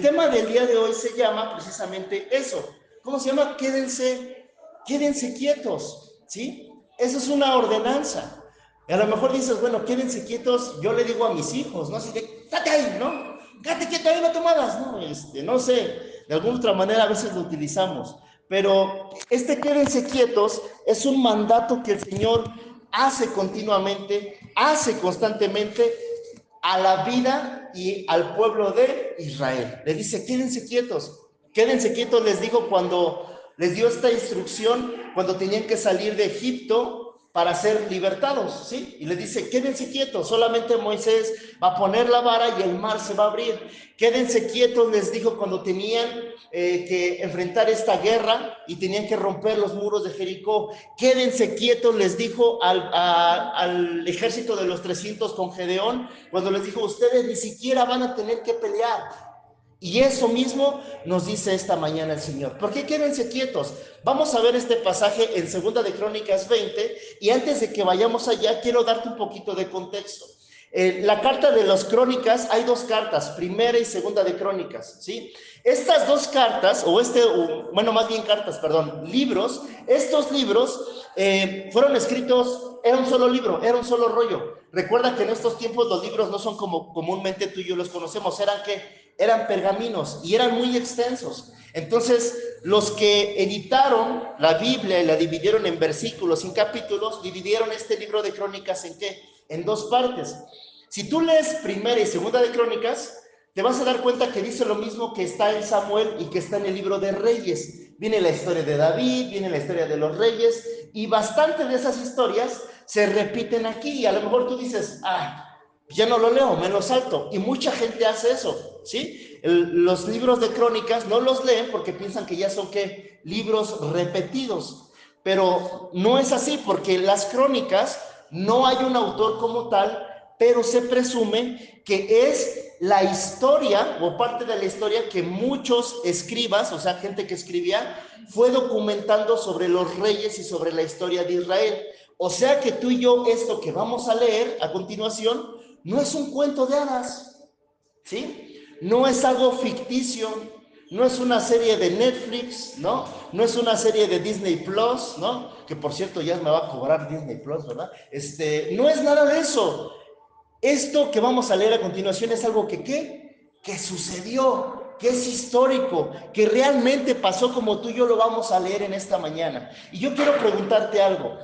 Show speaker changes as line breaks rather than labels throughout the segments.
El tema del día de hoy se llama precisamente eso. ¿Cómo se llama? Quédense quietos, ¿sí? Eso es una ordenanza. Y a lo mejor dices, bueno, quédense quietos, yo le digo a mis hijos, ¿no? Así de, ¡date ahí!, ¿no? ¡Quédate quieto ahí, no te muevas!, ¿no? No sé, de alguna otra manera a veces lo utilizamos. Pero quédense quietos es un mandato que el Señor hace continuamente, hace constantemente a la vida y al pueblo de Israel. Le dice, quédense quietos, les dijo cuando les dio esta instrucción, cuando tenían que salir de Egipto para ser libertados, ¿sí? Y les dice, quédense quietos, solamente Moisés va a poner la vara y el mar se va a abrir. Quédense quietos, les dijo cuando tenían que enfrentar esta guerra y tenían que romper los muros de Jericó. Quédense quietos, les dijo al ejército de los 300 con Gedeón, cuando les dijo, ustedes ni siquiera van a tener que pelear. Y eso mismo nos dice esta mañana el Señor. ¿Por qué quédense quietos? Vamos a ver este pasaje en 2 de Crónicas 20, y antes de que vayamos allá, quiero darte un poquito de contexto. La carta de las Crónicas, hay dos cartas, primera y segunda de Crónicas, ¿sí? Estas dos cartas, más bien cartas, perdón, libros, estos libros fueron escritos, era un solo libro, era un solo rollo. Recuerda que en estos tiempos los libros no son como comúnmente tú y yo los conocemos, eran pergaminos y eran muy extensos. Entonces, los que editaron la Biblia y la dividieron en versículos y en capítulos, dividieron este libro de Crónicas ¿en qué? En dos partes. Si tú lees primera y segunda de Crónicas, te vas a dar cuenta que dice lo mismo que está en Samuel y que está en el libro de Reyes. Viene la historia de David, viene la historia de los reyes, y bastante de esas historias se repiten aquí. Y a lo mejor tú dices, ya no lo leo, me lo salto. Y mucha gente hace eso, ¿sí? Los libros de Crónicas no los leen porque piensan que ya son, ¿qué? Libros repetidos. Pero no es así, porque las Crónicas no hay un autor como tal, pero se presume que es la historia o parte de la historia que muchos escribas, o sea, gente que escribía, fue documentando sobre los reyes y sobre la historia de Israel. O sea que tú y yo, esto que vamos a leer a continuación, no es un cuento de hadas, ¿sí? No es algo ficticio, no es una serie de Netflix, ¿no? No es una serie de Disney Plus, ¿no? Que por cierto ya me va a cobrar Disney Plus, ¿verdad? No es nada de eso. Esto que vamos a leer a continuación es algo que sucedió, que es histórico, que realmente pasó como tú y yo lo vamos a leer en esta mañana. Y yo quiero preguntarte algo.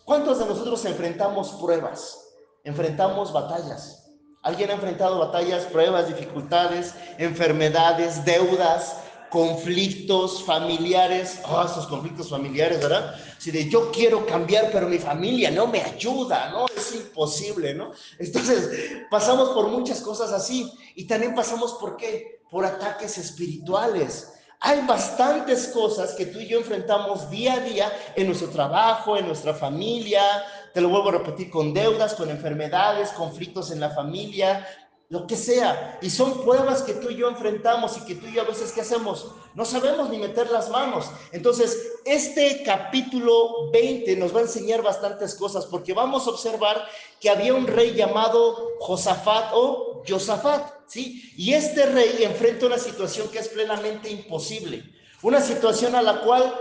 ¿Cuántos de nosotros enfrentamos pruebas? Enfrentamos batallas. ¿Alguien ha enfrentado batallas, pruebas, dificultades, enfermedades, deudas, conflictos familiares? Esos conflictos familiares, ¿verdad? Así de yo quiero cambiar, pero mi familia no me ayuda, ¿no? Es imposible, ¿no? Entonces, pasamos por muchas cosas así. Y también pasamos ¿por qué? Por ataques espirituales. Hay bastantes cosas que tú y yo enfrentamos día a día en nuestro trabajo, en nuestra familia, te lo vuelvo a repetir, con deudas, con enfermedades, conflictos en la familia, lo que sea. Y son pruebas que tú y yo enfrentamos y que tú y yo a veces, ¿qué hacemos? No sabemos ni meter las manos. Entonces, este capítulo 20 nos va a enseñar bastantes cosas, porque vamos a observar que había un rey llamado Josafat o Josafat, ¿sí? Y este rey enfrenta una situación que es plenamente imposible, una situación a la cual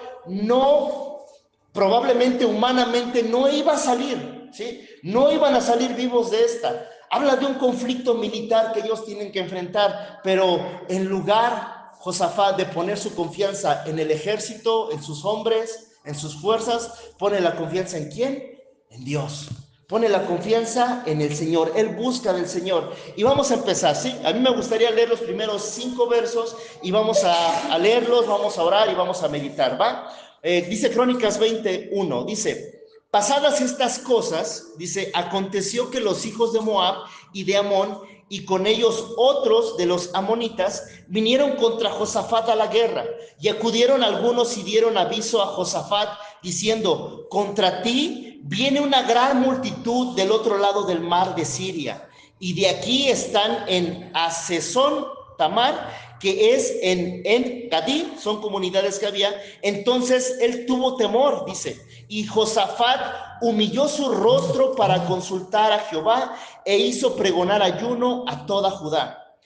probablemente humanamente no iba a salir, ¿sí? No iban a salir vivos de esta. Habla de un conflicto militar que ellos tienen que enfrentar, pero en lugar, Josafat, de poner su confianza en el ejército, en sus hombres, en sus fuerzas, pone la confianza ¿en quién? En Dios. Pone la confianza en el Señor. Él busca del Señor. Y vamos a empezar, ¿sí? A mí me gustaría leer los primeros 5 versos y vamos a leerlos, vamos a orar y vamos a meditar, ¿va? Dice Crónicas 21, dice, pasadas estas cosas, dice, aconteció que los hijos de Moab y de Amón, y con ellos otros de los amonitas, vinieron contra Josafat a la guerra, y acudieron algunos y dieron aviso a Josafat, diciendo, contra ti viene una gran multitud del otro lado del mar de Siria, y de aquí están en Asesón Tamar, que es en Gadí, son comunidades que había. Entonces él tuvo temor, dice, y Josafat humilló su rostro para consultar a Jehová e hizo pregonar ayuno a toda Judá.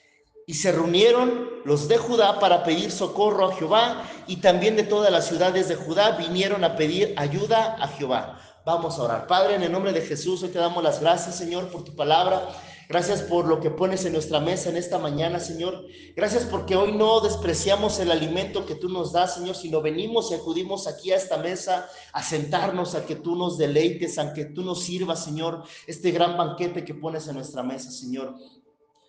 Y se reunieron los de Judá para pedir socorro a Jehová, y también de todas las ciudades de Judá vinieron a pedir ayuda a Jehová. Vamos a orar. Padre, en el nombre de Jesús, hoy te damos las gracias, Señor, por tu palabra. Gracias por lo que pones en nuestra mesa en esta mañana, Señor. Gracias porque hoy no despreciamos el alimento que tú nos das, Señor, sino venimos y acudimos aquí a esta mesa a sentarnos, a que tú nos deleites, a que tú nos sirvas, Señor, este gran banquete que pones en nuestra mesa, Señor.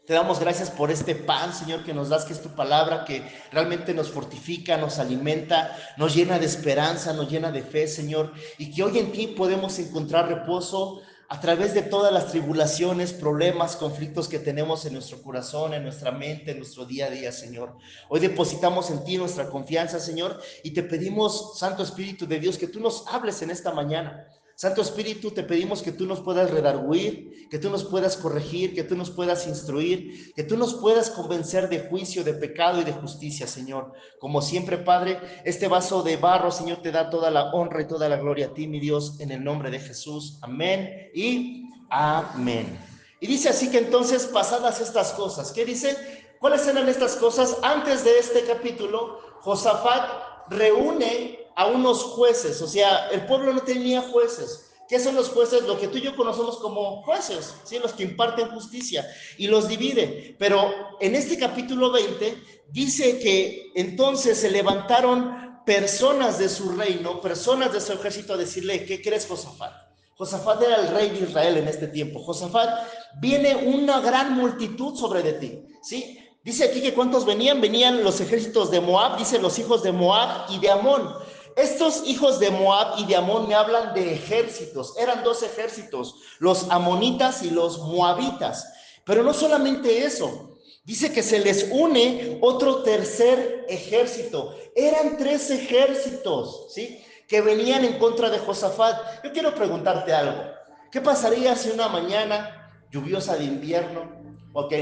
Te damos gracias por este pan, Señor, que nos das, que es tu palabra, que realmente nos fortifica, nos alimenta, nos llena de esperanza, nos llena de fe, Señor, y que hoy en ti podemos encontrar reposo a través de todas las tribulaciones, problemas, conflictos que tenemos en nuestro corazón, en nuestra mente, en nuestro día a día, Señor. Hoy depositamos en ti nuestra confianza, Señor, y te pedimos, Santo Espíritu de Dios, que tú nos hables en esta mañana. Santo Espíritu, te pedimos que tú nos puedas redarguir, que tú nos puedas corregir, que tú nos puedas instruir, que tú nos puedas convencer de juicio, de pecado y de justicia, Señor. Como siempre, Padre, este vaso de barro, Señor, te da toda la honra y toda la gloria a ti, mi Dios, en el nombre de Jesús. Amén y amén. Y dice así que entonces, pasadas estas cosas, ¿qué dice? ¿Cuáles eran estas cosas? Antes de este capítulo, Josafat reúne a unos jueces, o sea, el pueblo no tenía jueces. ¿Qué son los jueces? Lo que tú y yo conocemos como jueces, ¿sí? Los que imparten justicia, y los divide. Pero en este capítulo 20 dice que entonces se levantaron personas de su reino, personas de su ejército a decirle, ¿qué crees, Josafat? Josafat era el rey de Israel en este tiempo. Josafat, viene una gran multitud sobre de ti, ¿sí? Dice aquí que ¿cuántos venían? Venían los ejércitos de Moab, dice los hijos de Moab y de Amón. Estos hijos de Moab y de Amón me hablan de ejércitos. Eran dos ejércitos, los amonitas y los moabitas. Pero no solamente eso, dice que se les une otro tercer ejército. Eran tres ejércitos, ¿sí?, que venían en contra de Josafat. Yo quiero preguntarte algo. ¿Qué pasaría si una mañana lluviosa de invierno,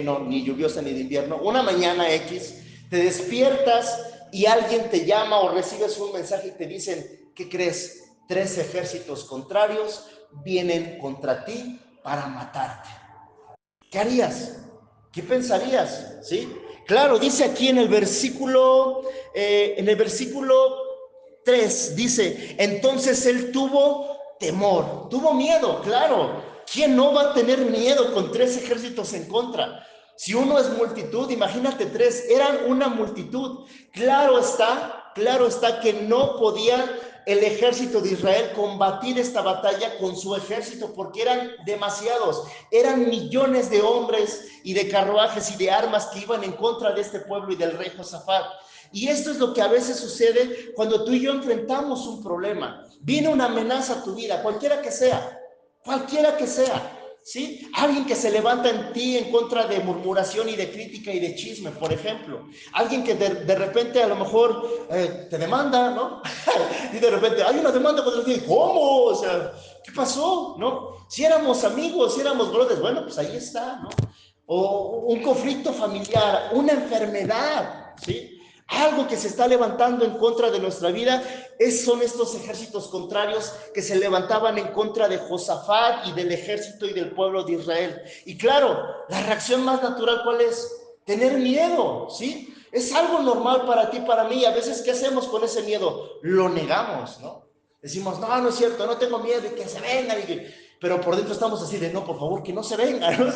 no, ni lluviosa ni de invierno, una mañana X, te despiertas y alguien te llama o recibes un mensaje y te dicen, ¿qué crees? Tres ejércitos contrarios vienen contra ti para matarte. ¿Qué harías? ¿Qué pensarías? ¿Sí? Claro, dice aquí en el versículo 3, dice, entonces él tuvo temor, tuvo miedo, claro. ¿Quién no va a tener miedo con tres ejércitos en contra? Si uno es multitud, imagínate tres, eran una multitud. Claro está que no podía el ejército de Israel combatir esta batalla con su ejército porque eran demasiados, eran millones de hombres y de carruajes y de armas que iban en contra de este pueblo y del rey Josafat. Y esto es lo que a veces sucede cuando tú y yo enfrentamos un problema. Viene una amenaza a tu vida, cualquiera que sea, ¿sí? Alguien que se levanta en ti en contra de murmuración y de crítica y de chisme, por ejemplo. Alguien que de repente a lo mejor te demanda, ¿no? Y de repente hay una demanda contra ti. ¿Cómo? O sea, ¿qué pasó? ¿No? Si éramos amigos, si éramos brothers, bueno, pues ahí está, ¿no? O un conflicto familiar, una enfermedad, ¿sí? Algo que se está levantando en contra de nuestra vida, son estos ejércitos contrarios que se levantaban en contra de Josafat y del ejército y del pueblo de Israel. Y claro, la reacción más natural, ¿cuál es? Tener miedo, ¿sí? Es algo normal para ti, para mí. A veces, ¿qué hacemos con ese miedo? Lo negamos, ¿no? Decimos, no, no es cierto, no tengo miedo, y que se vengan, pero por dentro estamos así de, no, por favor, que no se vengan,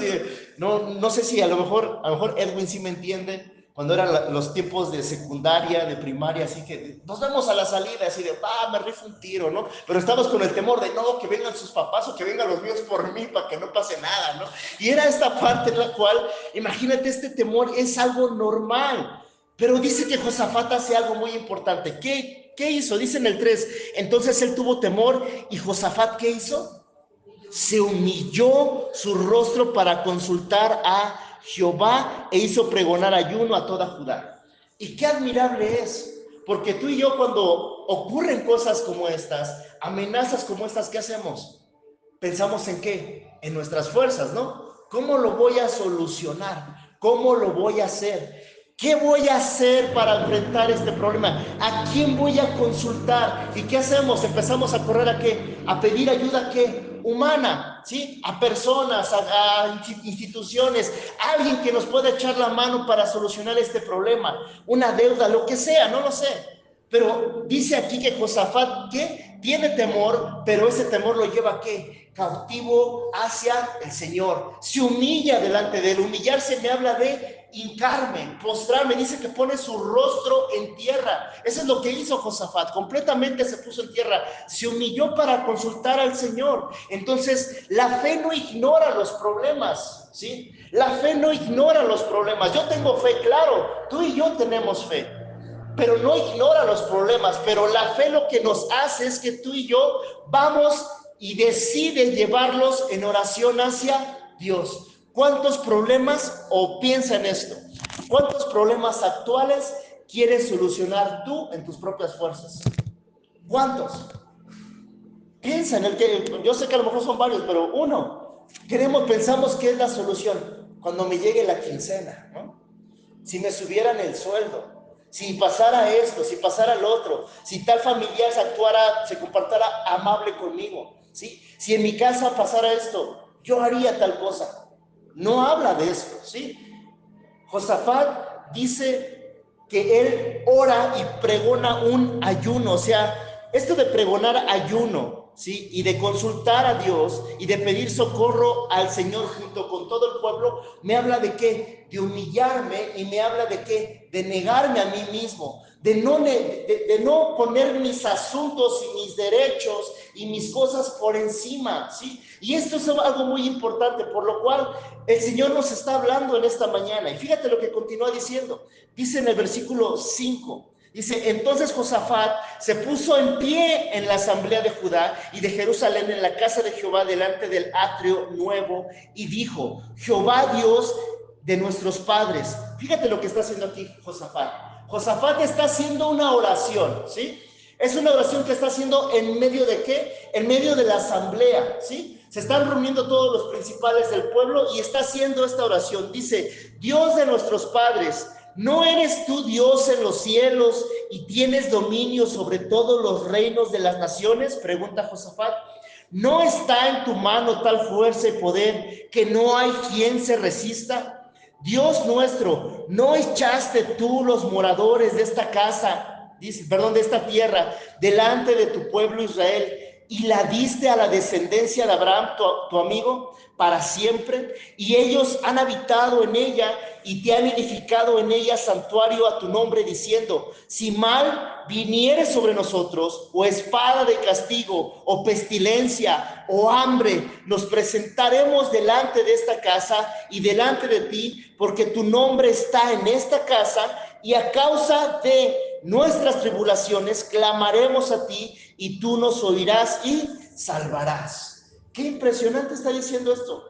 ¿no? No sé si a lo mejor Edwin sí me entiende, cuando eran los tiempos de secundaria, de primaria, así que nos vemos a la salida, así de, me rifo un tiro, ¿no? Pero estamos con el temor de, no, que vengan sus papás o que vengan los míos por mí para que no pase nada, ¿no? Y era esta parte en la cual, imagínate, este temor es algo normal. Pero dice que Josafat hace algo muy importante. ¿Qué hizo? Dice en el 3, entonces él tuvo temor y Josafat, ¿qué hizo? Se humilló su rostro para consultar a Jehová e hizo pregonar ayuno a toda Judá. Y qué admirable es, porque tú y yo cuando ocurren cosas como estas, amenazas como estas, ¿qué hacemos? Pensamos en qué, en nuestras fuerzas, ¿no? ¿Cómo lo voy a solucionar? ¿Cómo lo voy a hacer? ¿Qué voy a hacer para enfrentar este problema? ¿A quién voy a consultar? ¿Y qué hacemos? Empezamos a correr ¿a qué? A pedir ayuda ¿a qué? humana, ¿sí? A personas, a instituciones, a alguien que nos pueda echar la mano para solucionar este problema, una deuda, lo que sea, no lo sé. Pero dice aquí que Josafat, ¿qué? Tiene temor, pero ese temor lo lleva ¿a qué? Cautivo hacia el Señor. Se humilla delante de él. Humillarse me habla de hincarme, postrarme. Dice que pone su rostro en tierra. Eso es lo que hizo Josafat. Completamente se puso en tierra. Se humilló para consultar al Señor. Entonces, la fe no ignora los problemas, ¿sí? La fe no ignora los problemas. Yo tengo fe, claro. Tú y yo tenemos fe, pero no ignora los problemas. Pero la fe lo que nos hace es que tú y yo vamos y decide llevarlos en oración hacia Dios. ¿Cuántos problemas, o piensa en esto, cuántos problemas actuales quieres solucionar tú en tus propias fuerzas? ¿Cuántos? Piensa en el que, yo sé que a lo mejor son varios, pero uno, pensamos que es la solución. Cuando me llegue la quincena, ¿no? Si me subieran el sueldo, si pasara esto, si pasara lo otro, si tal familiar se comportara amable conmigo, ¿sí? Si en mi casa pasara esto, yo haría tal cosa. No habla de esto, ¿sí? Josafat dice que él ora y pregona un ayuno. O sea, esto de pregonar ayuno, ¿sí? Y de consultar a Dios y de pedir socorro al Señor junto con todo el pueblo, me habla de qué? De humillarme, y me habla de qué? De negarme a mí mismo, de no poner mis asuntos y mis derechos y mis cosas por encima, ¿sí? Y esto es algo muy importante, por lo cual el Señor nos está hablando en esta mañana. Y fíjate lo que continúa diciendo. Dice en el versículo 5, dice: entonces Josafat se puso en pie en la asamblea de Judá y de Jerusalén, en la casa de Jehová, delante del atrio nuevo, y dijo: Jehová Dios de nuestros padres. Fíjate lo que está haciendo aquí Josafat. Josafat está haciendo una oración, ¿sí? Es una oración que está haciendo en medio de ¿qué? En medio de la asamblea, ¿sí? Se están reuniendo todos los principales del pueblo y está haciendo esta oración. Dice: Dios de nuestros padres, ¿no eres tú Dios en los cielos y tienes dominio sobre todos los reinos de las naciones? Pregunta Josafat. ¿No está en tu mano tal fuerza y poder que no hay quien se resista? Dios nuestro, ¿no echaste tú los moradores de esta casa, de esta tierra, delante de tu pueblo Israel, y la diste a la descendencia de Abraham, tu amigo, para siempre? Y ellos han habitado en ella y te han edificado en ella santuario a tu nombre, diciendo: si mal viniere sobre nosotros, o espada de castigo, o pestilencia, o hambre, nos presentaremos delante de esta casa y delante de ti, porque tu nombre está en esta casa, y a causa de nuestras tribulaciones clamaremos a ti, y tú nos oirás y salvarás. Qué impresionante está diciendo esto.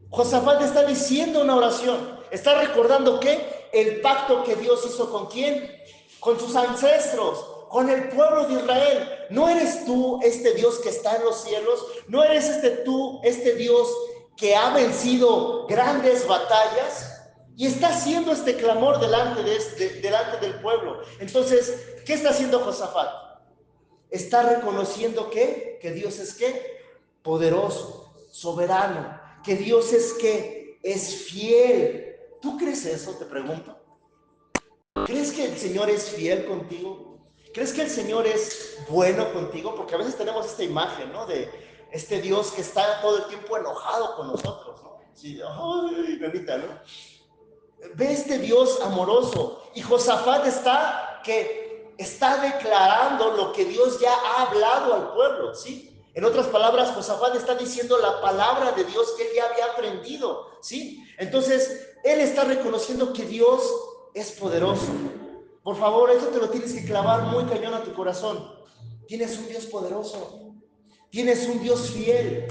Josafat está diciendo una oración, está recordando que el pacto que Dios hizo ¿con quién? Con sus ancestros, con el pueblo de Israel. ¿No eres tú este Dios que está en los cielos? ¿No eres este Dios que ha vencido grandes batallas? Y está haciendo este clamor delante del pueblo. Entonces, ¿qué está haciendo Josafat? Está reconociendo que Dios es ¿qué? Poderoso, soberano, que Dios es ¿qué? Es fiel. ¿Tú crees eso? Te pregunto. ¿Crees que el Señor es fiel contigo? ¿Crees que el Señor es bueno contigo? Porque a veces tenemos esta imagen, ¿no? De este Dios que está todo el tiempo enojado con nosotros, ¿no? Sí, ay, bendita, ¿no? Ve este Dios amoroso. Y Josafat está declarando lo que Dios ya ha hablado al pueblo, ¿sí? En otras palabras, Josafat está diciendo la palabra de Dios que él ya había aprendido, ¿sí? Entonces, él está reconociendo que Dios es poderoso. Por favor, eso te lo tienes que clavar muy cañón a tu corazón. Tienes un Dios poderoso. Tienes un Dios fiel.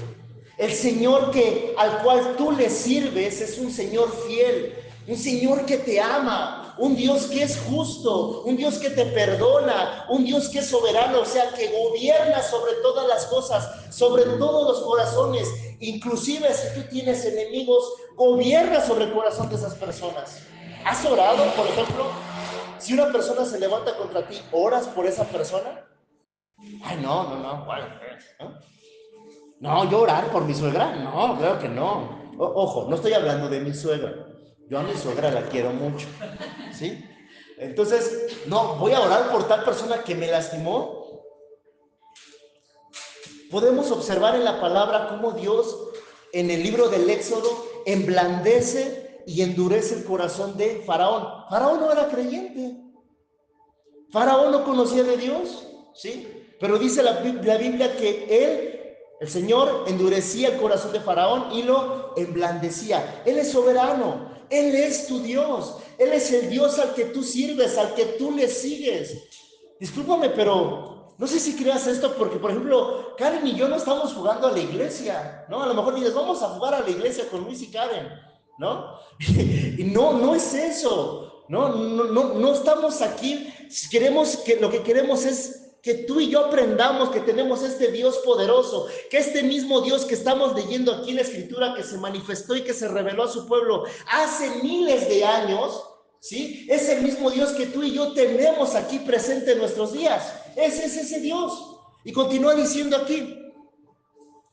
El Señor al cual tú le sirves es un Señor fiel, un Señor que te ama, un Dios que es justo, un Dios que te perdona, un Dios que es soberano, o sea, que gobierna sobre todas las cosas, sobre todos los corazones. Inclusive si tú tienes enemigos, gobierna sobre el corazón de esas personas. ¿Has orado, por ejemplo? Si una persona se levanta contra ti, ¿oras por esa persona? Ay, no, ¿no? No, yo orar por mi suegra, no, claro que no. Ojo, no estoy hablando de mi suegra. Yo a mi suegra la quiero mucho, ¿sí? Entonces, no, voy a orar por tal persona que me lastimó. Podemos observar en la palabra cómo Dios, en el libro del Éxodo, emblandece y endurece el corazón de Faraón. Faraón no era creyente. Faraón no conocía de Dios, ¿sí? Pero dice la Biblia que el Señor, endurecía el corazón de Faraón y lo emblandecía. Él es soberano, Él es tu Dios, Él es el Dios al que tú sirves, al que tú le sigues. Discúlpame, pero no sé si creas esto porque, por ejemplo, Karen y yo no estamos jugando a la iglesia, ¿no? A lo mejor dices, vamos a jugar a la iglesia con Luis y Karen, ¿no? Y no es eso, no estamos aquí. Queremos que lo que queremos es que tú y yo aprendamos que tenemos este Dios poderoso, que este mismo Dios que estamos leyendo aquí en la Escritura, que se manifestó y que se reveló a su pueblo hace miles de años, ¿sí? Es el mismo Dios que tú y yo tenemos aquí presente en nuestros días. Ese es ese Dios. Y continúa diciendo aquí,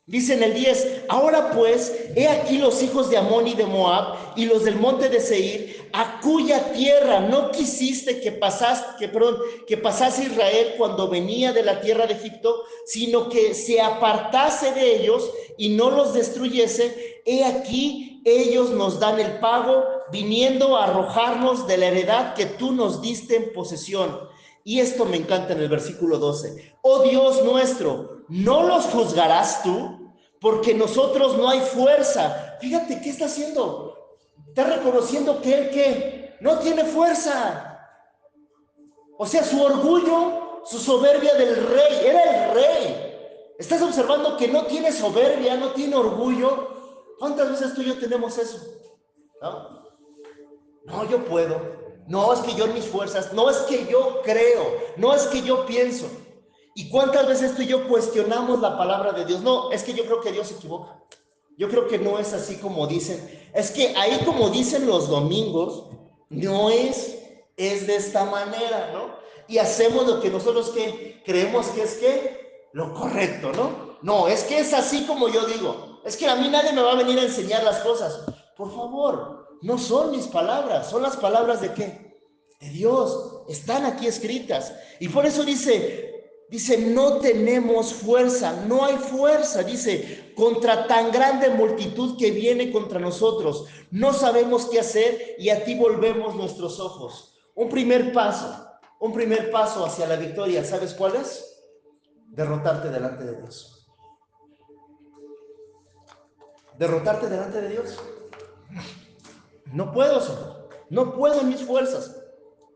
dice en el 10, ahora pues, he aquí los hijos de Amón y de Moab y los del monte de Seir, a cuya tierra no quisiste que pasase Israel cuando venía de la tierra de Egipto, sino que se apartase de ellos y no los destruyese. He aquí, ellos nos dan el pago, viniendo a arrojarnos de la heredad que tú nos diste en posesión. Y esto me encanta en el versículo 12. Oh Dios nuestro, ¿no los juzgarás tú? Porque nosotros no hay fuerza. Fíjate, ¿qué está haciendo? Está reconociendo que él que no tiene fuerza. O sea, su orgullo, su soberbia del rey, era el rey. Estás observando que no tiene soberbia, no tiene orgullo. ¿Cuántas veces tú y yo tenemos eso? No, yo puedo. No, es que yo en mis fuerzas. No, es que yo creo. No, es que yo pienso. ¿Y cuántas veces tú y yo cuestionamos la palabra de Dios? No, es que yo creo que Dios se equivoca. Yo creo que no es así como dicen. Es que ahí como dicen los domingos, no es de esta manera, ¿no? Y hacemos lo que nosotros que creemos que es lo correcto, ¿no? No, es que es así como yo digo. Es que a mí nadie me va a venir a enseñar las cosas. Por favor, no son mis palabras, son las palabras de ¿qué? De Dios. Están aquí escritas. Y por eso dice, no tenemos fuerza, no hay fuerza, dice, contra tan grande multitud que viene contra nosotros. No sabemos qué hacer y a ti volvemos nuestros ojos. Un primer paso hacia la victoria, ¿sabes cuál es? Derrotarte delante de Dios. Derrotarte delante de Dios. No puedo, Señor. No puedo en mis fuerzas.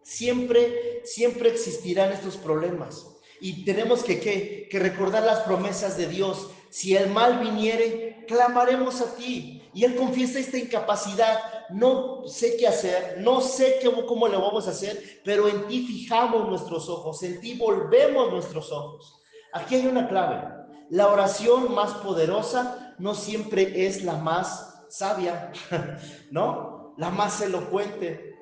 Siempre existirán estos problemas. Y tenemos que recordar las promesas de Dios. Si el mal viniere, clamaremos a ti. Y Él confiesa esta incapacidad. No sé qué hacer, no sé cómo lo vamos a hacer, pero en ti fijamos nuestros ojos, en ti volvemos nuestros ojos. Aquí hay una clave. La oración más poderosa no siempre es la más sabia, ¿no? La más elocuente.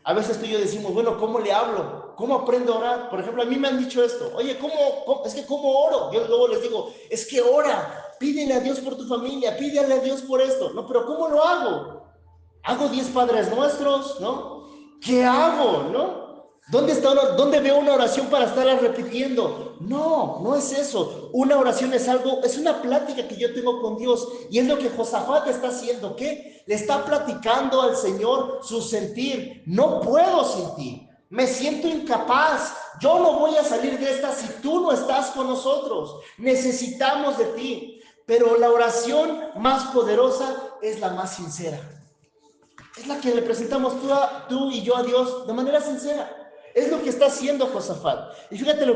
A veces tú y yo decimos, bueno, ¿cómo le hablo? ¿Cómo aprendo a orar? Por ejemplo, a mí me han dicho esto. Oye, ¿cómo oro? Yo luego les digo, es que ora, pídele a Dios por tu familia, pídele a Dios por esto. No, pero ¿cómo lo hago? Hago 10 Padres Nuestros, ¿no? ¿Qué hago, no? ¿Dónde veo una oración para estarla repitiendo? No es eso. Una oración es una plática que yo tengo con Dios. Y es lo que Josafat está haciendo. ¿Qué? Le está platicando al Señor su sentir. No puedo sin ti. Me siento incapaz. Yo no voy a salir de esta si tú no estás con nosotros. Necesitamos de ti. Pero la oración más poderosa es la más sincera. Es la que le presentamos tú y yo a Dios de manera sincera. Es lo que está haciendo Josafat. Y fíjate lo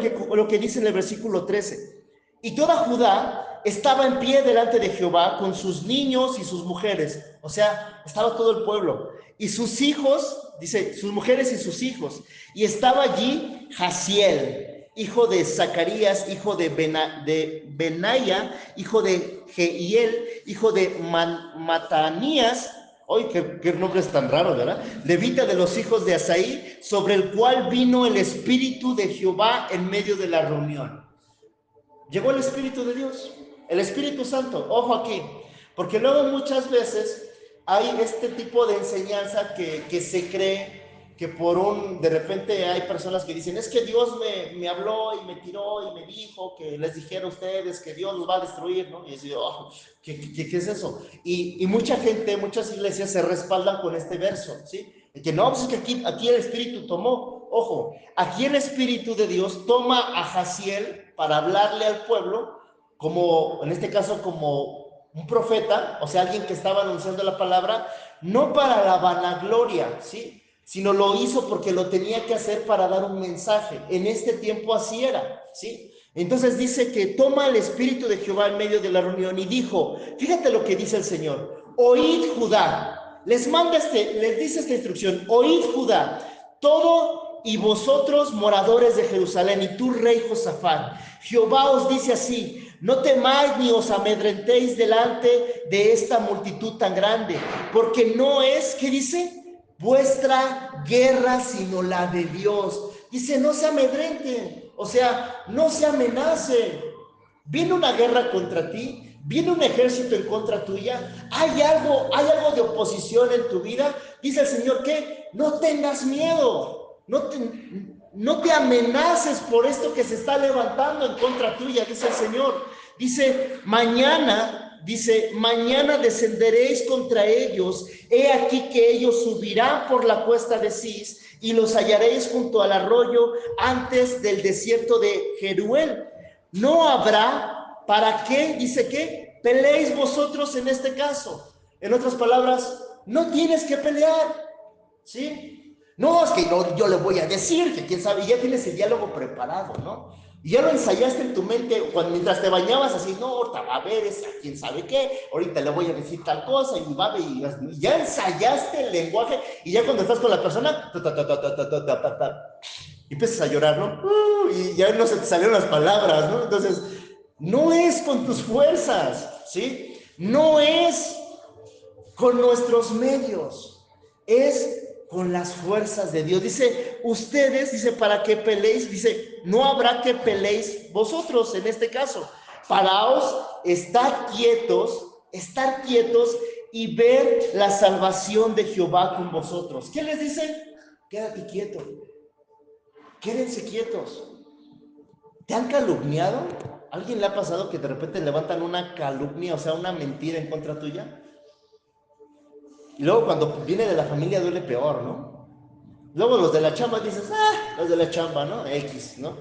que dice en el versículo 13. Y toda Judá estaba en pie delante de Jehová con sus niños y sus mujeres. O sea, estaba todo el pueblo. Y sus hijos, dice, sus mujeres y sus hijos. Y estaba allí Jaziel, hijo de Zacarías, hijo de Benaya, hijo de Jehiel, hijo de Matanías. ¡Ay, qué nombres tan raros!, ¿verdad? Levita de los hijos de Asaí, sobre el cual vino el Espíritu de Jehová en medio de la reunión. Llegó el Espíritu de Dios. El Espíritu Santo, ojo aquí, porque luego muchas veces hay este tipo de enseñanza que se cree que de repente hay personas que dicen, es que Dios me habló y me tiró y me dijo que les dijera a ustedes que Dios los va a destruir, ¿no? Y yo, oh, ¿qué es eso? Y mucha gente, muchas iglesias se respaldan con este verso, ¿sí? Que no, pues es que aquí el Espíritu tomó, ojo, aquí el Espíritu de Dios toma a Jaciel para hablarle al pueblo, como, en este caso, como un profeta, o sea, alguien que estaba anunciando la palabra, no para la vanagloria, ¿sí? Sino lo hizo porque lo tenía que hacer para dar un mensaje. En este tiempo así era, ¿sí? Entonces dice que toma el Espíritu de Jehová en medio de la reunión y dijo, fíjate lo que dice el Señor, oíd Judá, les dice esta instrucción, oíd Judá, todo y vosotros moradores de Jerusalén y tú rey Josafat, Jehová os dice así, no temáis ni os amedrentéis delante de esta multitud tan grande, porque no es, ¿qué dice? Vuestra guerra sino la de Dios. Dice, no se amedrenten, o sea, no se amenacen. Viene una guerra contra ti, viene un ejército en contra tuya, hay algo de oposición en tu vida. Dice el Señor que no tengas miedo, no te amenaces por esto que se está levantando en contra tuya, dice el Señor. Dice, mañana descenderéis contra ellos, he aquí que ellos subirán por la cuesta de Cis y los hallaréis junto al arroyo antes del desierto de Jeruel. No habrá, ¿para qué? Dice que peleéis vosotros en este caso. En otras palabras, no tienes que pelear, ¿sí? No, es que yo le voy a decir que quién sabe, ya tienes el diálogo preparado, ¿no? Y ya lo ensayaste en tu mente mientras te bañabas, así, no, ahorita va a ver esa quién sabe qué, ahorita le voy a decir tal cosa, y va a ver, y ya ensayaste el lenguaje, y ya cuando estás con la persona, y empiezas a llorar, ¿no? Y ya no se te salieron las palabras, ¿no? Entonces, no es con tus fuerzas, ¿sí? No es con nuestros medios, es con las fuerzas de Dios. Dice, ustedes, dice, para que peleéis, dice, no habrá que peleéis vosotros en este caso. Paraos, estar quietos y ver la salvación de Jehová con vosotros. ¿Qué les dice? Quédate quieto. Quédense quietos. ¿Te han calumniado? ¿A alguien le ha pasado que de repente levantan una calumnia, o sea, una mentira en contra tuya? Y luego cuando viene de la familia duele peor, ¿no? Luego los de la chamba dices, los de la chamba, ¿no? X, ¿no?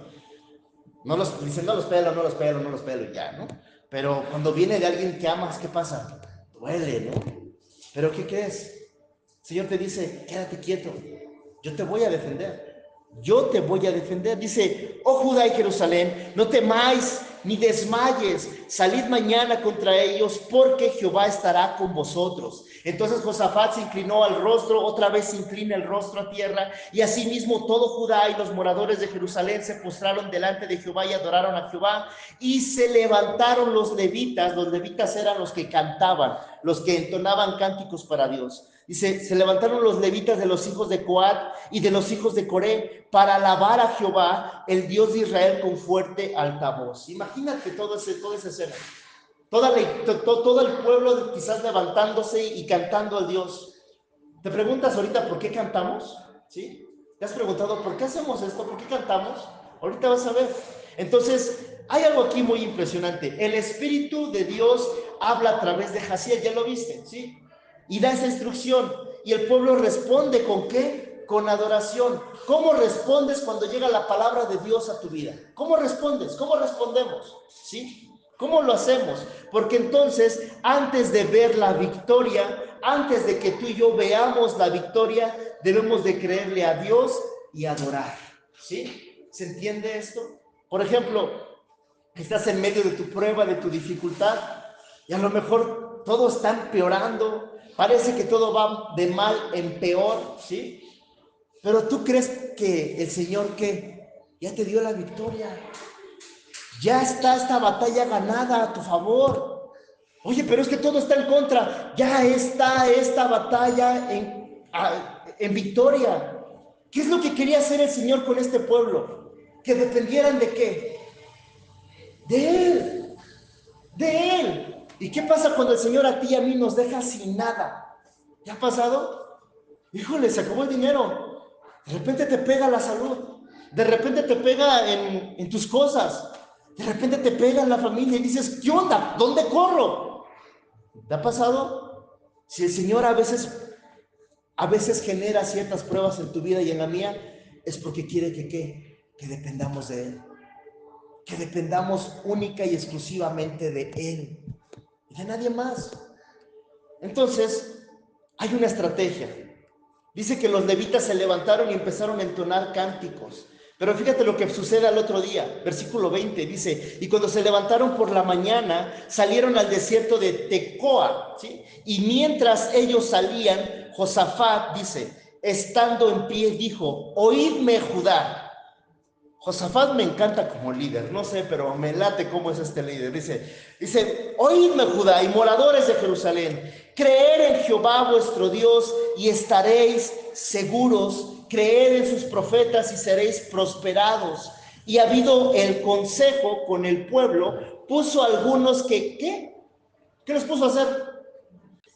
Dicen, no los pelo, y ya, ¿no? Pero cuando viene de alguien que amas, ¿qué pasa? Duele, ¿no? Pero ¿qué crees? El Señor te dice, quédate quieto, yo te voy a defender. Yo te voy a defender. Dice, oh Judá y Jerusalén, no temáis ni desmayes, salid mañana contra ellos, porque Jehová estará con vosotros. Entonces Josafat se inclinó al rostro, otra vez se inclina el rostro a tierra, y asimismo todo Judá y los moradores de Jerusalén se postraron delante de Jehová y adoraron a Jehová, y se levantaron los levitas eran los que cantaban, los que entonaban cánticos para Dios. Dice, se levantaron los levitas de los hijos de Coat y de los hijos de Coré para alabar a Jehová, el Dios de Israel, con fuerte altavoz. Imagínate toda esa escena. Todo el pueblo quizás levantándose y cantando al Dios. ¿Te preguntas ahorita por qué cantamos? ¿Sí? ¿Te has preguntado por qué hacemos esto? ¿Por qué cantamos? Ahorita vas a ver. Entonces, hay algo aquí muy impresionante. El Espíritu de Dios habla a través de Jaciel, ya lo viste, ¿sí? Y da esa instrucción. Y el pueblo responde ¿con qué? Con adoración. ¿Cómo respondes cuando llega la palabra de Dios a tu vida? ¿Cómo respondes? ¿Cómo respondemos? ¿Sí? ¿Cómo lo hacemos? Porque entonces, antes de ver la victoria, antes de que tú y yo veamos la victoria, debemos de creerle a Dios y adorar. ¿Sí? ¿Se entiende esto? Por ejemplo, estás en medio de tu prueba, de tu dificultad, y a lo mejor todo está empeorando, parece que todo va de mal en peor, ¿sí? Pero tú crees que el Señor, ¿qué? Ya te dio la victoria. Ya está esta batalla ganada a tu favor. Oye, pero es que todo está en contra. Ya está esta batalla en victoria. ¿Qué es lo que quería hacer el Señor con este pueblo? Que dependieran de qué? De Él. De Él. ¿Y qué pasa cuando el Señor a ti y a mí nos deja sin nada? ¿Ya ha pasado? Híjole, se acabó el dinero. De repente te pega la salud. De repente te pega en tus cosas. De repente te pega en la familia y dices, ¿qué onda? ¿Dónde corro? ¿Te ha pasado? Si el Señor a veces genera ciertas pruebas en tu vida y en la mía, es porque quiere que dependamos de Él. Que dependamos única y exclusivamente de Él. Y de nadie más. Entonces, hay una estrategia. Dice que los levitas se levantaron y empezaron a entonar cánticos. Pero fíjate lo que sucede al otro día. Versículo 20 dice, y cuando se levantaron por la mañana, salieron al desierto de Tecoa, ¿sí? Y mientras ellos salían, Josafat, dice, estando en pie, dijo, oídme, Judá. Josafat me encanta como líder, no sé, pero me late cómo es este líder. Dice, oídme, Judá y moradores de Jerusalén, creed en Jehová vuestro Dios y estaréis seguros, creed en sus profetas y seréis prosperados. Y habido el consejo con el pueblo, puso a algunos que, ¿qué les puso a hacer?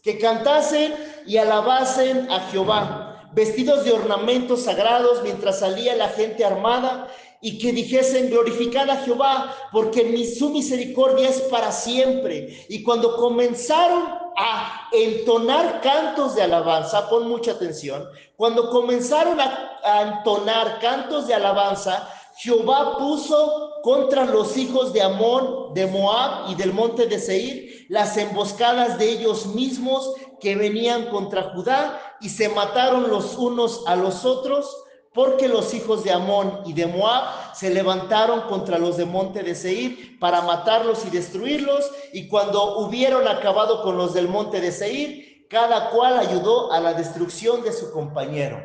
Que cantasen y alabasen a Jehová, vestidos de ornamentos sagrados mientras salía la gente armada, y que dijesen, glorificad a Jehová, porque su misericordia es para siempre. Y cuando comenzaron a entonar cantos de alabanza, pon mucha atención, cuando comenzaron a entonar cantos de alabanza, Jehová puso contra los hijos de Amón, de Moab y del monte de Seir las emboscadas de ellos mismos que venían contra Judá, y se mataron los unos a los otros, porque los hijos de Amón y de Moab se levantaron contra los de monte de Seir para matarlos y destruirlos, y cuando hubieron acabado con los del monte de Seir, cada cual ayudó a la destrucción de su compañero.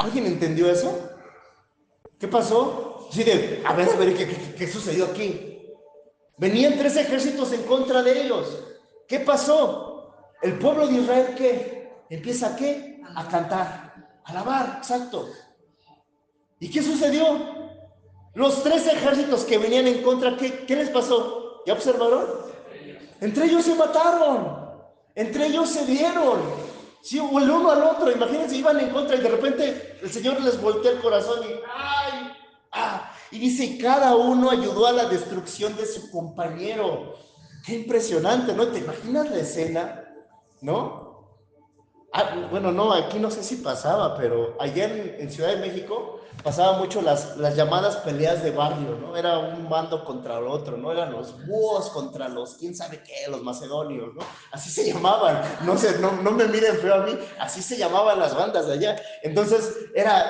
¿Alguien entendió eso? ¿Qué pasó? Sí, a ver, ¿qué sucedió aquí? Venían 3 ejércitos en contra de ellos. ¿Qué pasó? El pueblo de Israel, ¿qué? Empieza, ¿qué? A cantar, a alabar, exacto. ¿Y qué sucedió? Los 3 ejércitos que venían en contra, ¿qué les pasó? ¿Ya observaron? Entre ellos se mataron, entre ellos se dieron, sí, el uno al otro. Imagínense, iban en contra y de repente el Señor les voltea el corazón y ¡ay! Y dice, cada uno ayudó a la destrucción de su compañero. Qué impresionante, ¿no? ¿Te imaginas la escena? ¿No? Bueno, no, aquí no sé si pasaba, pero allá en Ciudad de México pasaba mucho las llamadas peleas de barrio, ¿no? Era un bando contra el otro, ¿no? Eran los búhos contra los, quién sabe qué, los macedonios, ¿no? Así se llamaban, no sé, no me miren feo a mí, así se llamaban las bandas de allá. Entonces,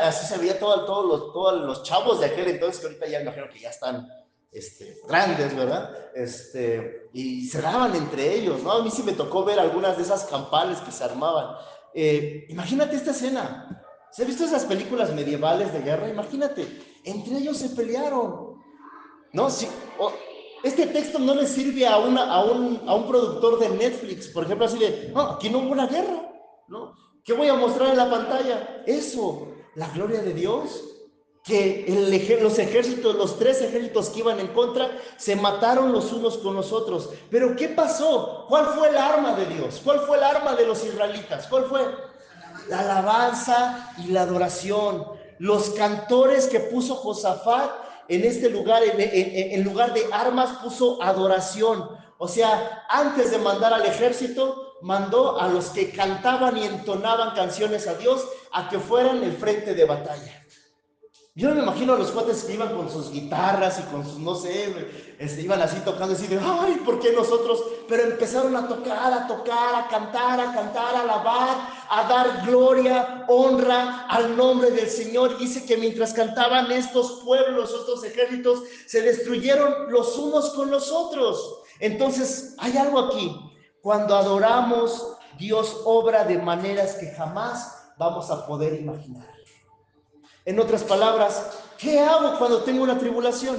así se veía todos los chavos de aquel entonces, que ahorita ya me imagino que ya están grandes, ¿verdad? Y se daban entre ellos, ¿no? A mí sí me tocó ver algunas de esas campales que se armaban. Imagínate esta escena. ¿Se han visto esas películas medievales de guerra? Imagínate, entre ellos se pelearon, ¿no? Si, este texto no le sirve a un productor de Netflix, por ejemplo, así de, no, aquí no hubo una guerra, ¿no? ¿Qué voy a mostrar en la pantalla? Eso, la gloria de Dios. Que los ejércitos, los 3 ejércitos que iban en contra, se mataron los unos con los otros. Pero ¿qué pasó? ¿Cuál fue el arma de Dios? ¿Cuál fue el arma de los israelitas? ¿Cuál fue? La alabanza y la adoración. Los cantores que puso Josafat en este lugar, en lugar de armas, puso adoración. O sea, antes de mandar al ejército, mandó a los que cantaban y entonaban canciones a Dios a que fueran el frente de batalla. Yo no me imagino a los cuates que iban con sus guitarras y con sus, no sé, iban así tocando así de, ay, ¿por qué nosotros? Pero empezaron a tocar, a cantar, a alabar, a dar gloria, honra al nombre del Señor. Y dice que mientras cantaban estos pueblos, estos ejércitos, se destruyeron los unos con los otros. Entonces, hay algo aquí. Cuando adoramos, Dios obra de maneras que jamás vamos a poder imaginar. En otras palabras, ¿qué hago cuando tengo una tribulación?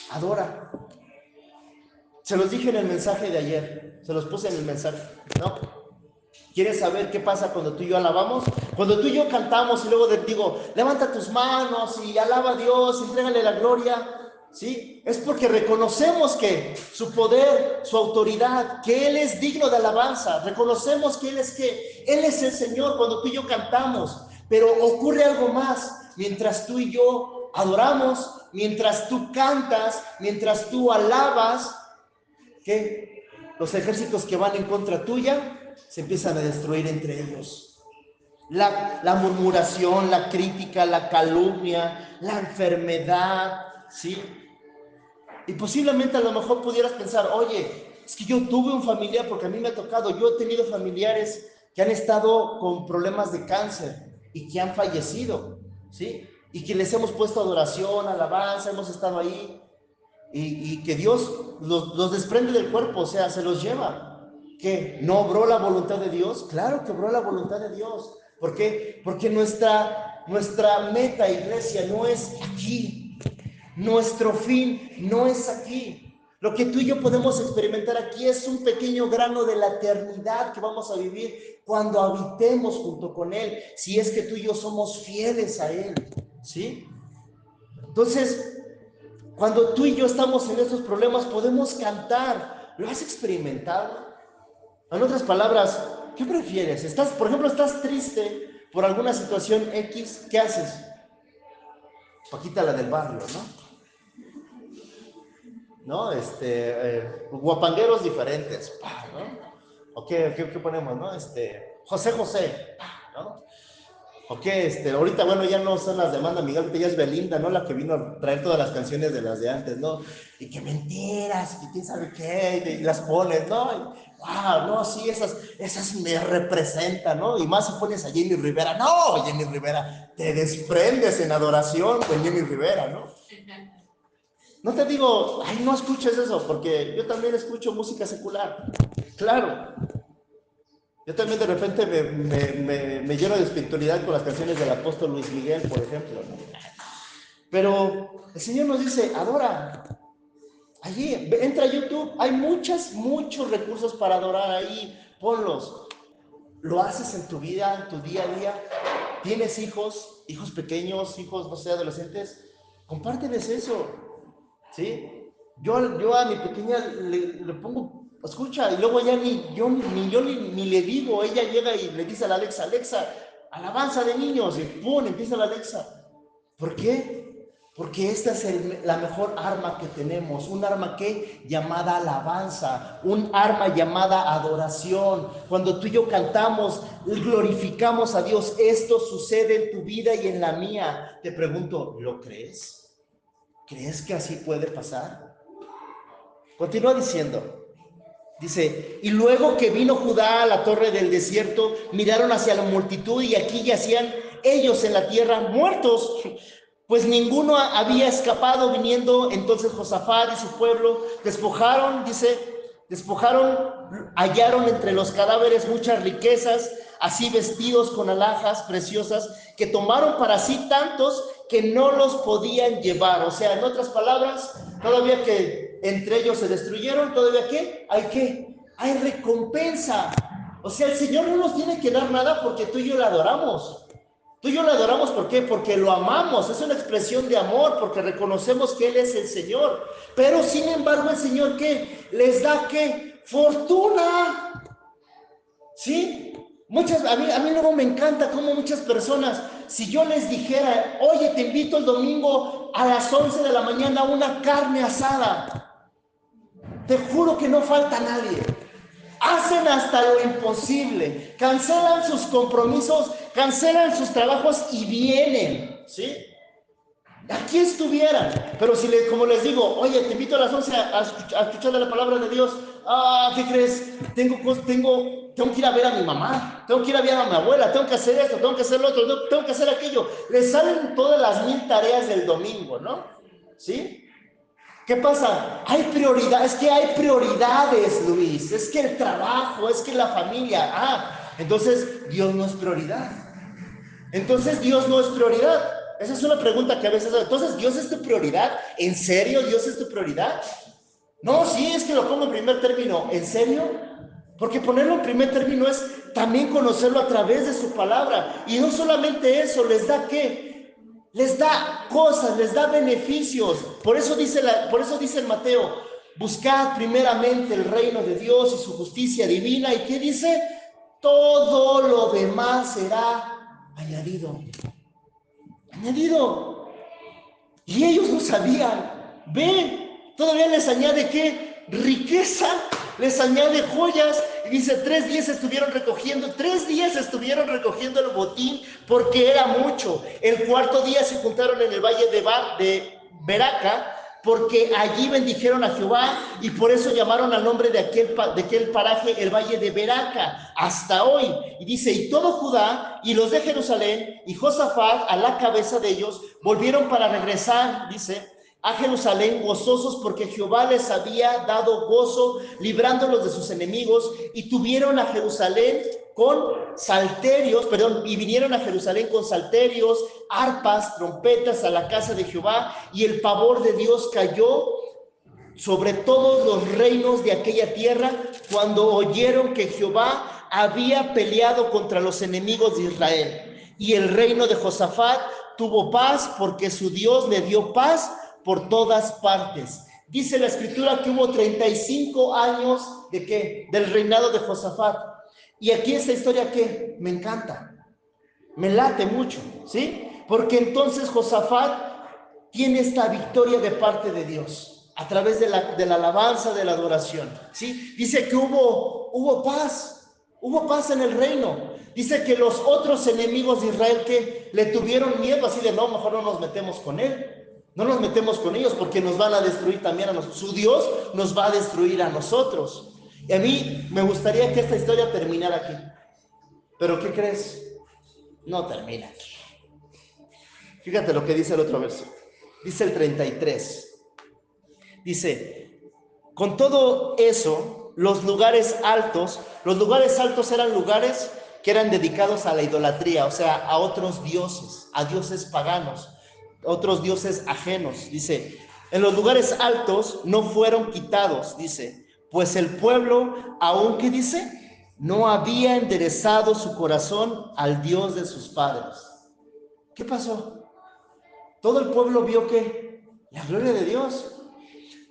Adora. Se los dije en el mensaje de ayer, se los puse en el mensaje, ¿no? ¿Quieres saber qué pasa cuando tú y yo alabamos? Cuando tú y yo cantamos y luego digo, levanta tus manos y alaba a Dios, entrégale la gloria. ¿sí? Es porque reconocemos que su poder, su autoridad, que Él es digno de alabanza. Reconocemos que Él es que Él es el Señor cuando tú y yo cantamos. Pero ocurre algo más. Mientras tú y yo adoramos, mientras tú cantas, mientras tú alabas, que los ejércitos que van en contra tuya se empiezan a destruir entre ellos. La murmuración, la crítica, la calumnia, la enfermedad, ¿sí? Y posiblemente a lo mejor pudieras pensar, oye, es que yo tuve un familiar, porque a mí me ha tocado, yo he tenido familiares que han estado con problemas de cáncer y que han fallecido, ¿sí? Y que les hemos puesto adoración, alabanza, hemos estado ahí, y que Dios los desprende del cuerpo, o sea, se los lleva. ¿Qué? ¿No obró la voluntad de Dios? Claro que obró la voluntad de Dios. ¿Por qué? Porque nuestra meta, iglesia, no es aquí. Nuestro fin no es aquí. Lo que tú y yo podemos experimentar aquí es un pequeño grano de la eternidad que vamos a vivir cuando habitemos junto con Él, si es que tú y yo somos fieles a Él, ¿sí? Entonces, cuando tú y yo estamos en estos problemas, podemos cantar. ¿Lo has experimentado? En otras palabras, ¿qué prefieres? Por ejemplo, estás triste por alguna situación X, ¿qué haces? Paquita, la del barrio, ¿no? ¿No? Guapangueros diferentes, ¿no? ¿O qué ponemos, no? José José, ¿no? ¿O qué? Ahorita, bueno, ya no son las de Amanda Miguel, ahorita ya es Belinda, ¿no? La que vino a traer todas las canciones de las de antes, ¿no? Y que mentiras, y quién sabe qué, y las pones, ¿no? Wow, no, sí, esas me representan, ¿no? Y más si pones a Jenny Rivera, no, Jenny Rivera, te desprendes en adoración con Jenny Rivera, ¿no? No te digo, ay, no escuches eso, porque yo también escucho música secular. Claro. Yo también de repente me lleno de espiritualidad con las canciones del apóstol Luis Miguel, por ejemplo, ¿no? Pero el Señor nos dice, adora. Allí, entra a YouTube, hay muchos recursos para adorar ahí, ponlos. Lo haces en tu vida, en tu día a día. ¿Tienes hijos pequeños, hijos, no sé, adolescentes? Compárteles eso. ¿Sí? Yo a mi pequeña le pongo, escucha, y luego ya ni yo ni le digo, ella llega y le dice a la Alexa, Alexa, alabanza de niños, y ¡pum! Empieza la Alexa. ¿Por qué? Porque esta es la mejor arma que tenemos, un arma que llamada alabanza, un arma llamada adoración. Cuando tú y yo cantamos, glorificamos a Dios, esto sucede en tu vida y en la mía. Te pregunto, ¿lo crees? ¿Crees que así puede pasar? Continúa diciendo, dice, y luego que vino Judá a la torre del desierto, miraron hacia la multitud y aquí yacían ellos en la tierra muertos, pues ninguno había escapado. Viniendo entonces Josafat y su pueblo, hallaron entre los cadáveres muchas riquezas, así vestidos con alhajas preciosas, que tomaron para sí tantos que no los podían llevar. O sea, en otras palabras, todavía que entre ellos se destruyeron, todavía hay recompensa. O sea, el Señor no nos tiene que dar nada porque tú y yo le adoramos. Tú y yo le adoramos, ¿por qué? Porque lo amamos, es una expresión de amor, porque reconocemos que Él es el Señor. Pero sin embargo, el Señor, ¿qué? Les da, ¿qué? Fortuna. ¿Sí? A mí luego me encanta cómo muchas personas, si yo les dijera, oye, te invito el domingo a las 11 de la mañana a una carne asada, te juro que no falta nadie. Hacen hasta lo imposible, cancelan sus compromisos, cancelan sus trabajos y vienen, ¿sí? Aquí estuvieran, pero si como les digo, oye, te invito a las 11 a escuchar la palabra de Dios, ¿qué crees? Tengo que ir a ver a mi mamá, tengo que ir a ver a mi abuela, tengo que hacer esto, tengo que hacer lo otro, tengo que hacer aquello. Les salen todas las 1000 tareas del domingo, ¿no? ¿Sí? ¿Qué pasa? Hay prioridades, Luis. Es que el trabajo, es que la familia. Entonces Dios no es prioridad. Entonces Dios no es prioridad. Esa es una pregunta que a veces... Entonces, ¿Dios es tu prioridad? ¿En serio Dios es tu prioridad? No, sí, es que lo pongo en primer término. ¿En serio? Porque ponerlo en primer término es también conocerlo a través de su palabra. Y no solamente eso, les da ¿qué? les da cosas, les da beneficios. Por eso dice en Mateo, buscad primeramente el reino de Dios y su justicia divina. ¿Y qué dice? Todo lo demás será añadido. Añadido. Y ellos no sabían. Ven, todavía les añade ¿qué? Riqueza, les añade joyas. Y dice, 3 días estuvieron recogiendo el botín porque era mucho. El 4.º día se juntaron en el valle de Beraca, porque allí bendijeron a Jehová, y por eso llamaron al nombre de aquel paraje el valle de Beraca, hasta hoy. Y dice, y todo Judá y los de Jerusalén y Josafat a la cabeza de ellos volvieron para regresar, dice, a Jerusalén gozosos, porque Jehová les había dado gozo librándolos de sus enemigos, y tuvieron a Jerusalén con salterios, y vinieron a Jerusalén con salterios, arpas, trompetas a la casa de Jehová, y el pavor de Dios cayó sobre todos los reinos de aquella tierra cuando oyeron que Jehová había peleado contra los enemigos de Israel. Y el reino de Josafat tuvo paz, porque su Dios le dio paz por todas partes. Dice la escritura que hubo 35 años ¿de qué? Del reinado de Josafat. Y aquí esta historia que me encanta, me late mucho, ¿sí? Porque entonces Josafat tiene esta victoria de parte de Dios a través de la alabanza, de la adoración, ¿sí? Dice que hubo paz en el reino. Dice que los otros enemigos de Israel que le tuvieron miedo, así de no, mejor no nos metemos con él. No nos metemos con ellos porque nos van a destruir también a nosotros. Su Dios nos va a destruir a nosotros. Y a mí me gustaría que esta historia terminara aquí. ¿Pero qué crees? No termina aquí. Fíjate lo que dice el otro verso. Dice el 33. Dice, con todo eso, los lugares altos eran lugares que eran dedicados a la idolatría, o sea, a otros dioses, a dioses paganos, otros dioses ajenos. Dice, en los lugares altos no fueron quitados, dice, pues el pueblo, aún que dice, no había enderezado su corazón al Dios de sus padres. ¿Qué pasó? Todo el pueblo vio que la gloria de Dios.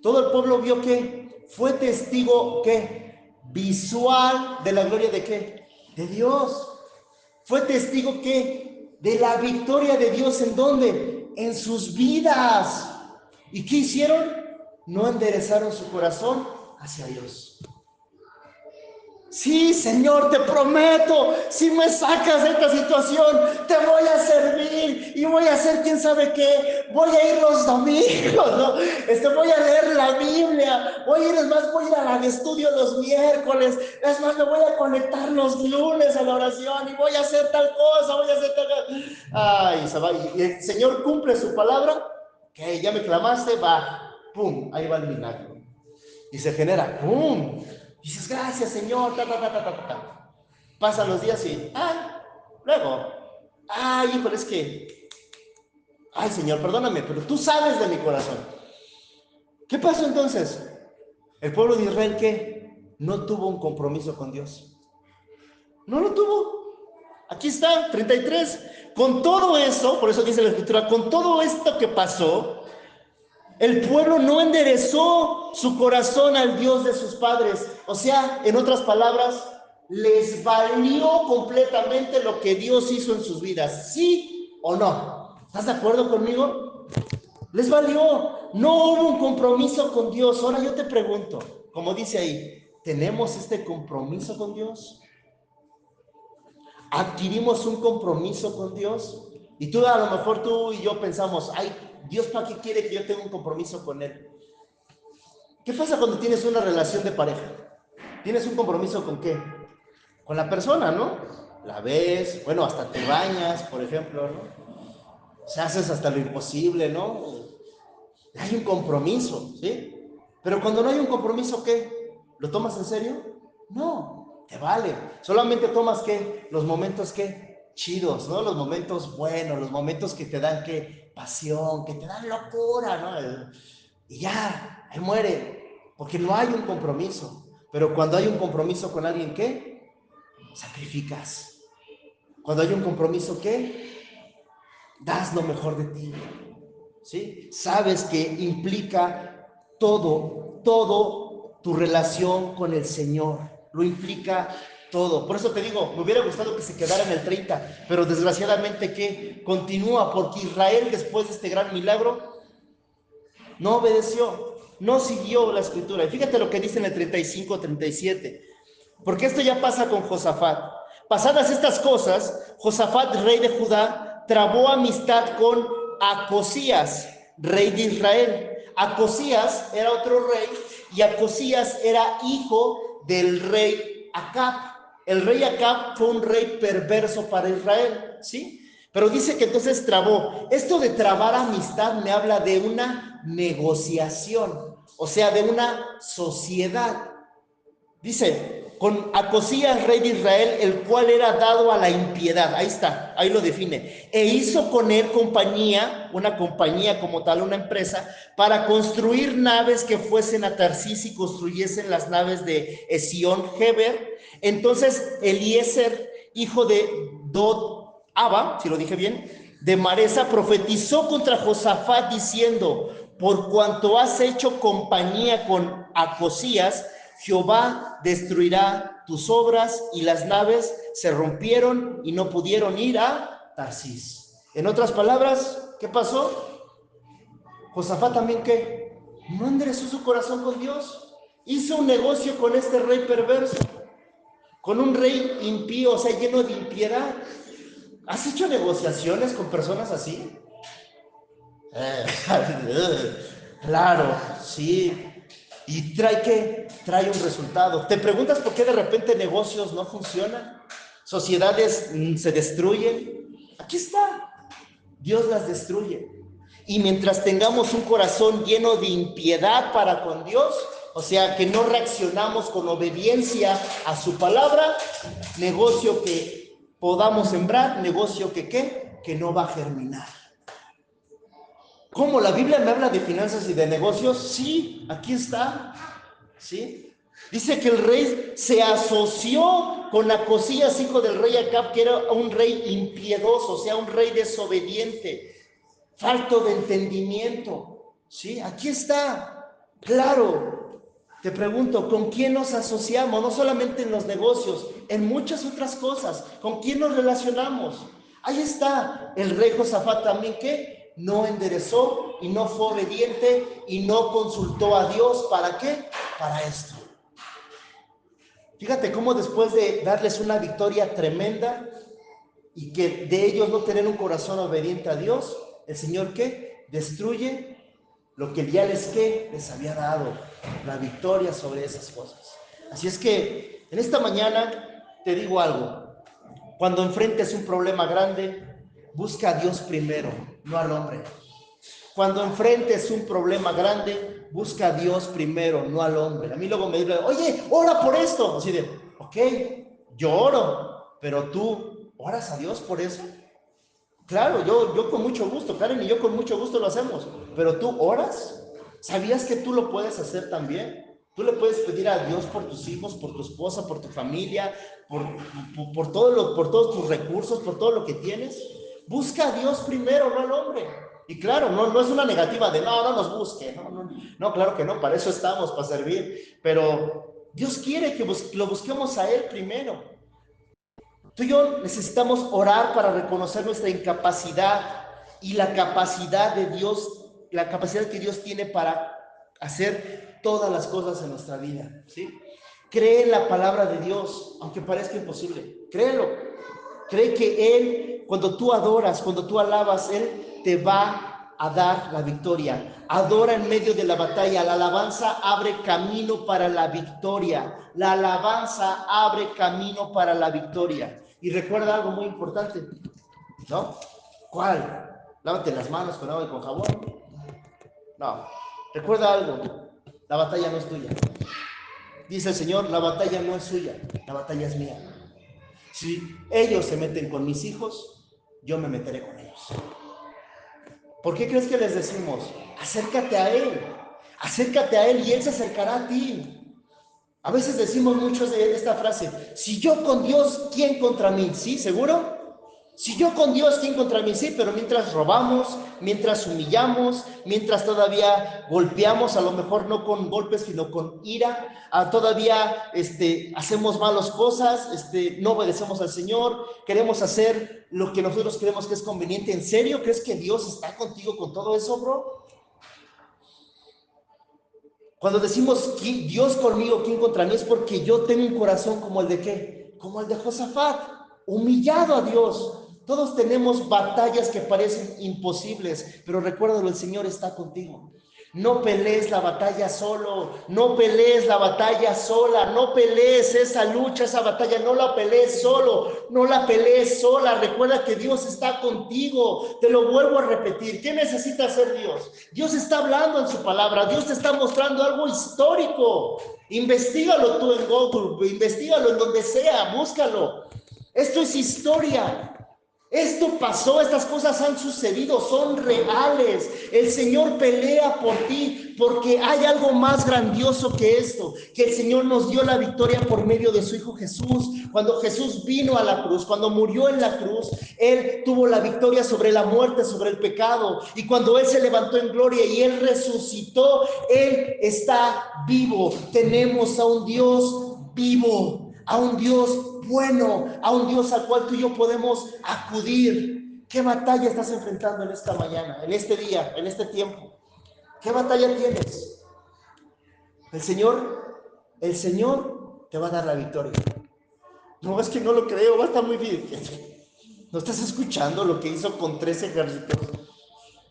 Todo el pueblo vio que fue testigo que visual de la gloria de qué? De Dios. Fue testigo que de la victoria de Dios. ¿En dónde? En sus vidas. ¿Y qué hicieron? No enderezaron su corazón hacia Dios. Sí, Señor, te prometo, si me sacas de esta situación, te voy a servir y voy a hacer quién sabe qué. Voy a ir los domingos, ¿no? Voy a leer la Biblia, voy a ir al estudio los miércoles, es más, me voy a conectar los lunes a la oración y voy a hacer tal cosa, Ay, se va, y el Señor cumple su palabra, que ya me clamaste, va, pum, ahí va el milagro. Y se genera, pum. Dices, gracias, Señor, Pasan los días y, luego, híjole, es que, Señor, perdóname, pero tú sabes de mi corazón. ¿Qué pasó entonces? El pueblo de Israel, ¿qué? No tuvo un compromiso con Dios. No lo tuvo. Aquí está, 33. Con todo eso, por eso dice la escritura, con todo esto que pasó, el pueblo no enderezó su corazón al Dios de sus padres. O sea, en otras palabras, les valió completamente lo que Dios hizo en sus vidas. ¿Sí o no? ¿Estás de acuerdo conmigo? Les valió. No hubo un compromiso con Dios. Ahora yo te pregunto, como dice ahí, ¿tenemos este compromiso con Dios? ¿Adquirimos un compromiso con Dios? Y a lo mejor tú y yo pensamos, Dios, ¿para qué quiere que yo tenga un compromiso con Él? ¿Qué pasa cuando tienes una relación de pareja? ¿Tienes un compromiso con qué? Con la persona, ¿no? La ves, bueno, hasta te bañas, por ejemplo, ¿no? O sea, haces hasta lo imposible, ¿no? Hay un compromiso, ¿sí? Pero cuando no hay un compromiso, ¿qué? ¿Lo tomas en serio? No, te vale. Solamente tomas, ¿qué? Los momentos, ¿qué? Chidos, ¿no? Los momentos buenos, los momentos que te dan, ¿qué? Pasión, que te dan locura, ¿no? Y ya, ahí muere, porque no hay un compromiso. Pero cuando hay un compromiso con alguien, ¿qué? Sacrificas. Cuando hay un compromiso, ¿qué? das lo mejor de ti, ¿sí? Sabes que implica todo tu relación con el Señor, lo implica todo. Por eso te digo, me hubiera gustado que se quedara en el 30, pero desgraciadamente que continúa, porque Israel después de este gran milagro no obedeció, no siguió la escritura. Y fíjate lo que dice en el 35-37, porque esto ya pasa con Josafat. Pasadas estas cosas, Josafat, rey de Judá, trabó amistad con Acosías, rey de Israel. Acosías era otro rey y Acosías era hijo del rey Acab. El rey Acab fue un rey perverso para Israel, ¿sí? Pero dice que entonces trabó. Esto de trabar amistad me habla de una negociación, o sea, de una sociedad. Dice, con Acosías, rey de Israel, el cual era dado a la impiedad. Ahí está, ahí lo define. E hizo con él compañía, una compañía como tal, una empresa, para construir naves que fuesen a Tarsis y construyesen las naves de Esión-Geber. Entonces, Eliezer, hijo de Dod-Aba, si lo dije bien, de Maresa, profetizó contra Josafat diciendo, por cuanto has hecho compañía con Acosías, Jehová destruirá tus obras, y las naves se rompieron y no pudieron ir a Tarsis. En otras palabras, ¿qué pasó? Josafat también, ¿qué? No enderezó su corazón con Dios. Hizo un negocio con este rey perverso, con un rey impío, o sea, lleno de impiedad. ¿Has hecho negociaciones con personas así? Claro, sí. ¿Y trae qué? Trae un resultado. ¿Te preguntas por qué de repente negocios no funcionan? ¿Sociedades se destruyen? Aquí está. Dios las destruye. Y mientras tengamos un corazón lleno de impiedad para con Dios, o sea, que no reaccionamos con obediencia a su palabra, negocio que podamos sembrar, negocio que ¿qué? Que no va a germinar. ¿Cómo? ¿La Biblia me habla de finanzas y de negocios? Sí, aquí está. ¿Sí? Dice que el rey se asoció con Acosías, hijo del rey Acab, que era un rey impiedoso, o sea, un rey desobediente, falto de entendimiento. ¿Sí? Aquí está. Claro. Te pregunto, ¿con quién nos asociamos? No solamente en los negocios, en muchas otras cosas. ¿Con quién nos relacionamos? Ahí está. El rey Josafat también, ¿qué? No enderezó y no fue obediente y no consultó a Dios. ¿Para qué? Para esto. Fíjate cómo después de darles una victoria tremenda y que de ellos no tener un corazón obediente a Dios, el Señor ¿qué? Destruye lo que ya les había dado, la victoria sobre esas cosas. Así es que en esta mañana te digo algo. Cuando enfrentes un problema grande, busca a Dios primero, no al hombre. Cuando enfrentes un problema grande, busca a Dios primero, no al hombre. A mí luego me dicen, oye, ora por esto. Así de, ok, yo oro, pero tú oras a Dios por eso. Claro, yo con mucho gusto, Karen y yo con mucho gusto lo hacemos, pero tú oras. ¿Sabías que tú lo puedes hacer también? Tú le puedes pedir a Dios por tus hijos, por tu esposa, por tu familia, por todos tus recursos, por todo lo que tienes. Busca a Dios primero, no al hombre. Y claro, no es una negativa de no nos busque, no, claro que no, para eso estamos, para servir. Pero Dios quiere que lo busquemos a Él primero. Tú y yo necesitamos orar para reconocer nuestra incapacidad y la capacidad de Dios, la capacidad que Dios tiene para hacer todas las cosas en nuestra vida, ¿sí? Cree en la palabra de Dios, aunque parezca imposible. Créelo. Cree que Él, cuando tú adoras, cuando tú alabas, Él te va a dar la victoria. Adora en medio de la batalla. La alabanza abre camino para la victoria. La alabanza abre camino para la victoria. Y recuerda algo muy importante, ¿no? ¿Cuál? Lávate las manos con agua y con jabón. No. Recuerda algo. La batalla no es tuya. Dice el Señor, la batalla no es suya. La batalla es mía. Si ellos se meten con mis hijos, yo me meteré con ellos. ¿Por qué crees que les decimos? Acércate a Él y Él se acercará a ti. A veces decimos muchos de esta frase, si yo con Dios, ¿quién contra mí? ¿Sí? ¿Seguro? Si yo con Dios, ¿quién contra mí? Sí, pero mientras robamos, mientras humillamos, mientras todavía golpeamos, a lo mejor no con golpes, sino con ira, todavía hacemos malas cosas, no obedecemos al Señor, queremos hacer lo que nosotros creemos que es conveniente. ¿En serio crees que Dios está contigo con todo eso, bro? Cuando decimos Dios conmigo, ¿quién contra mí? Es porque yo tengo un corazón como el de ¿qué? Como el de Josafat, humillado a Dios. Todos tenemos batallas que parecen imposibles, pero recuérdalo, el Señor está contigo. No pelees la batalla solo, no pelees la batalla sola, no pelees esa lucha, esa batalla, no la pelees solo, no la pelees sola. Recuerda que Dios está contigo, te lo vuelvo a repetir. ¿Qué necesita hacer Dios? Dios está hablando en su palabra, Dios te está mostrando algo histórico. Investígalo tú en Google, investígalo en donde sea, búscalo. Esto es historia. Esto pasó, estas cosas han sucedido, son reales. El Señor pelea por ti porque hay algo más grandioso que esto, que el Señor nos dio la victoria por medio de su Hijo Jesús. Cuando Jesús vino a la cruz, cuando murió en la cruz, Él tuvo la victoria sobre la muerte, sobre el pecado. Y cuando Él se levantó en gloria y Él resucitó, Él está vivo. Tenemos a un Dios vivo, a un Dios bueno, a un Dios al cual tú y yo podemos acudir. ¿Qué batalla estás enfrentando en esta mañana, en este día, en este tiempo? ¿Qué batalla tienes? El Señor te va a dar la victoria. No, es que no lo creo, va a estar muy bien. ¿No estás escuchando lo que hizo con 3 ejércitos?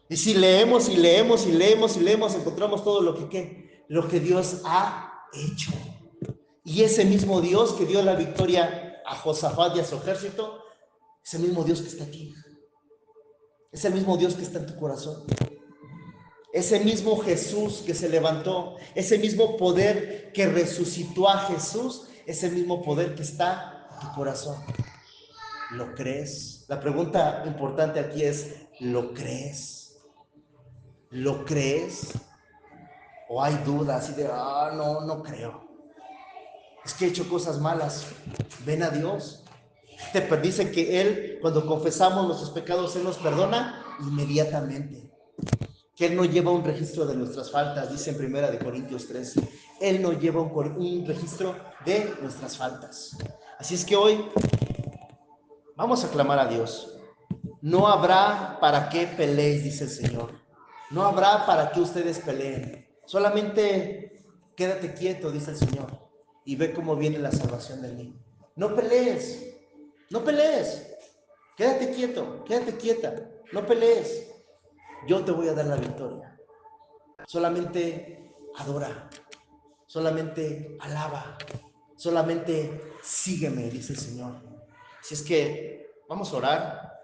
Y si leemos y leemos y leemos y leemos, encontramos todo lo que Dios ha hecho. Y ese mismo Dios que dio la victoria a Josafat y a su ejército, es el mismo Dios que está aquí. Es el mismo Dios que está en tu corazón. Ese mismo Jesús que se levantó, ese mismo poder que resucitó a Jesús, es el mismo poder que está en tu corazón. ¿Lo crees? La pregunta importante aquí es, ¿lo crees? ¿Lo crees? ¿O hay dudas y de, no, no creo? Es que he hecho cosas malas. Ven a Dios. Dice que Él, cuando confesamos nuestros pecados, Él nos perdona inmediatamente. Que Él no lleva un registro de nuestras faltas, dice en 1 Corintios 13. Él no lleva un registro de nuestras faltas. Así es que hoy vamos a clamar a Dios. No habrá para qué peleéis, dice el Señor. No habrá para qué ustedes peleen. Solamente quédate quieto, dice el Señor, y ve cómo viene la salvación de mí. No pelees. No pelees. Quédate quieto, quédate quieta. No pelees. Yo te voy a dar la victoria. Solamente adora. Solamente alaba. Solamente sígueme, dice el Señor. Así es que vamos a orar.